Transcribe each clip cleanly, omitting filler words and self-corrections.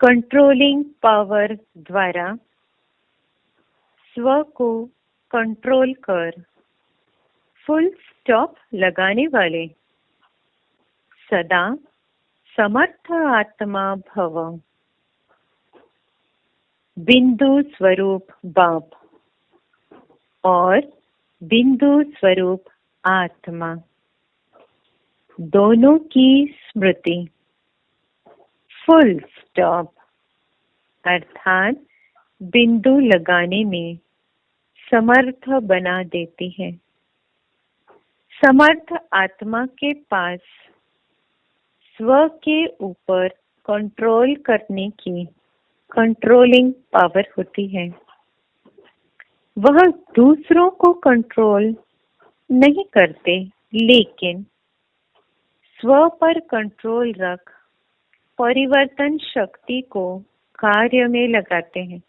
Controlling power द्वारा स्व को कंट्रोल कर फुल स्टॉप लगाने वाले सदा समर्थ आत्मा भव। बिंदु स्वरूप बाप और बिंदु स्वरूप आत्मा दोनों की स्मृति फुल स्टॉप अर्थात बिंदु लगाने में समर्थ बना देती है। समर्थ आत्मा के पास स्व के ऊपर कंट्रोल करने की कंट्रोलिंग पावर होती है। वह दूसरों को कंट्रोल नहीं करते, लेकिन स्व पर कंट्रोल रख परिवर्तन शक्ति को कार्य में लगाते हैं।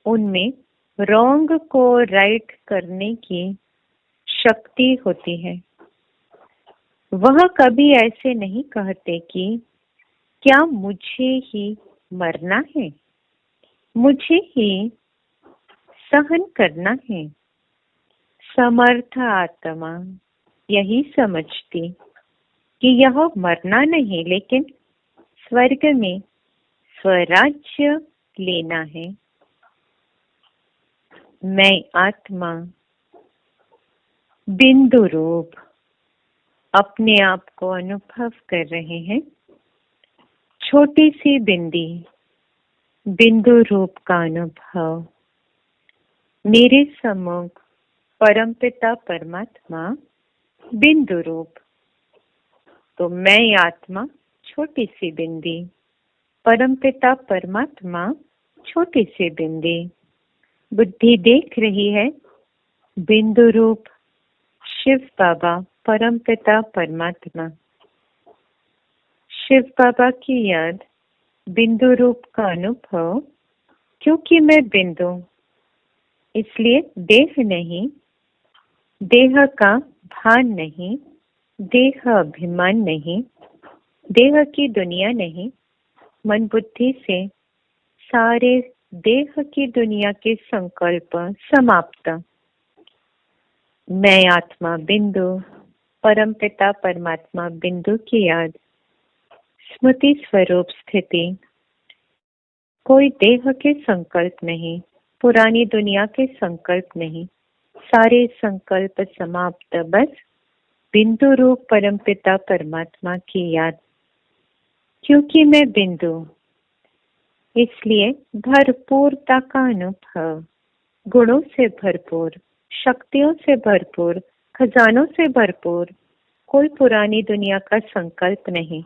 उनमें रॉन्ग को राइट करने की शक्ति होती है। वह कभी ऐसे नहीं कहते कि क्या मुझे ही मरना है, मुझे ही सहन करना है। समर्थ आत्मा यही समझती कि यह मरना नहीं, लेकिन स्वर्ग में स्वराज्य लेना है। मैं आत्मा बिंदु रूप अपने आप को अनुभव कर रहे हैं। छोटी सी बिंदु रूप का अनुभव। मेरे सम्मुख परमपिता परमात्मा बिंदु रूप। तो मैं आत्मा छोटी सी बिंदी, परमपिता परमात्मा छोटी सी बिंदी। बुद्धि देख रही है बिंदु रूप शिव बाबा परमपिता परमात्मा। शिव बाबा की याद, बिंदु रूप का अनुभव। क्योंकि मैं बिंदु, इसलिए देह नहीं, देह का भान नहीं, देह अभिमान नहीं, देह की दुनिया नहीं। मन बुद्धि से सारे देह की दुनिया के संकल्प समाप्त। मैं आत्मा बिंदु, परमपिता परमात्मा बिंदु की याद, स्मृति स्वरूप स्थिति। कोई देह के संकल्प नहीं, पुरानी दुनिया के संकल्प नहीं, सारे संकल्प समाप्त। बस बिंदु रूप परमपिता परमात्मा की याद। क्योंकि मैं बिंदु, इसलिए भरपूरता का अनुभव। गुणों से भरपूर, शक्तियों से भरपूर, खजानों से भरपूर। कोई पुरानी दुनिया का संकल्प नहीं।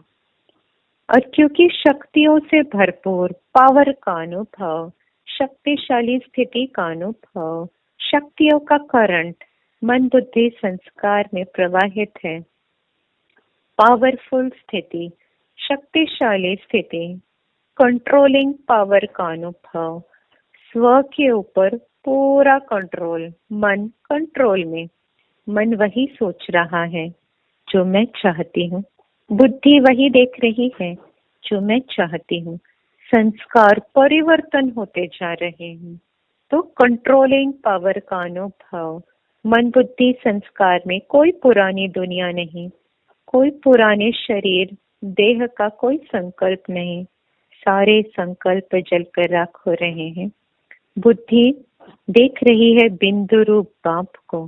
और क्योंकि शक्तियों से भरपूर पावर का अनुभव, शक्तिशाली स्थिति का अनुभव, शक्तियों का करंट मन बुद्धि संस्कार में प्रवाहित है। पावरफुल स्थिति, शक्तिशाली स्थिति, कंट्रोलिंग पावर का अनुभव। स्व के ऊपर पूरा कंट्रोल, मन कंट्रोल में। मन वही सोच रहा है जो मैं चाहती हूँ, बुद्धि वही देख रही है जो मैं चाहती हूँ। संस्कार परिवर्तन होते जा रहे हैं। तो कंट्रोलिंग पावर का अनुभव। मन बुद्धि संस्कार में कोई पुरानी दुनिया नहीं, कोई पुराने शरीर देह का कोई संकल्प नहीं। सारे संकल्प जलकर राख हो रहे हैं। बुद्धि देख रही है बिंदु रूप बाप को,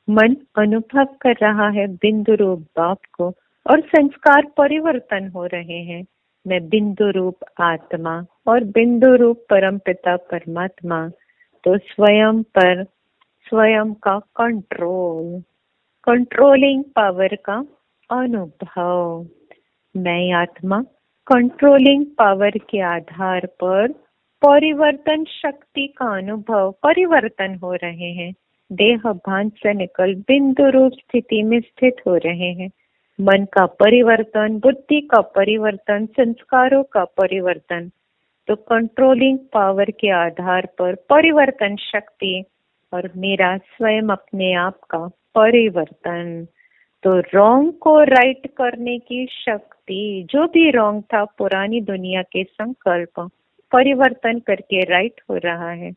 मन अनुभव कर रहा है बिंदु रूप बाप को, और संस्कार परिवर्तन हो रहे हैं। मैं बिंदु रूप आत्मा और बिंदु रूप परमपिता परमात्मा। तो स्वयं पर स्वयं का कंट्रोल, कंट्रोलिंग पावर का अनुभव। मैं आत्मा कंट्रोलिंग पावर के आधार पर परिवर्तन शक्ति का अनुभव। परिवर्तन हो रहे हैं। देह भान से निकल बिंदु रूप स्थिति में स्थित हो रहे हैं। मन का परिवर्तन, बुद्धि का परिवर्तन, संस्कारों का परिवर्तन। तो कंट्रोलिंग पावर के आधार पर परिवर्तन शक्ति और मेरा स्वयं अपने आप का परिवर्तन। तो रॉन्ग को राइट करने की शक्ति, जो भी रॉन्ग था पुरानी दुनिया के संकल्प परिवर्तन करके राइट हो रहा है।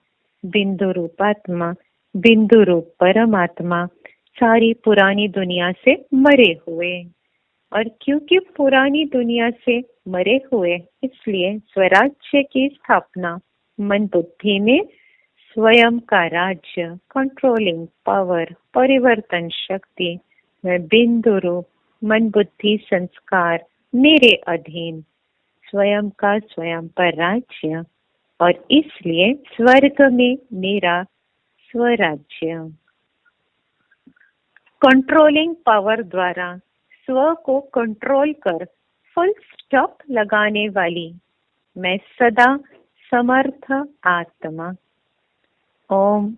बिंदु रूप आत्मा, बिंदु रूप परमात्मा सारी पुरानी दुनिया से मरे हुए, और क्योंकि पुरानी दुनिया से मरे हुए इसलिए स्वराज्य की स्थापना मन बुद्धि में स्वयं का राज्य, कंट्रोलिंग पावर, परिवर्तन शक्ति में बिंदु रूप मन बुद्धि संस्कार मेरे अधीन, स्वयं का स्वयं पर राज्य, और इसलिए स्वर्ग में मेरा स्वराज्य। कंट्रोलिंग पावर द्वारा स्व को कंट्रोल कर फुल स्टॉप लगाने वाली मैं सदा समर्थ आत्मा। ओम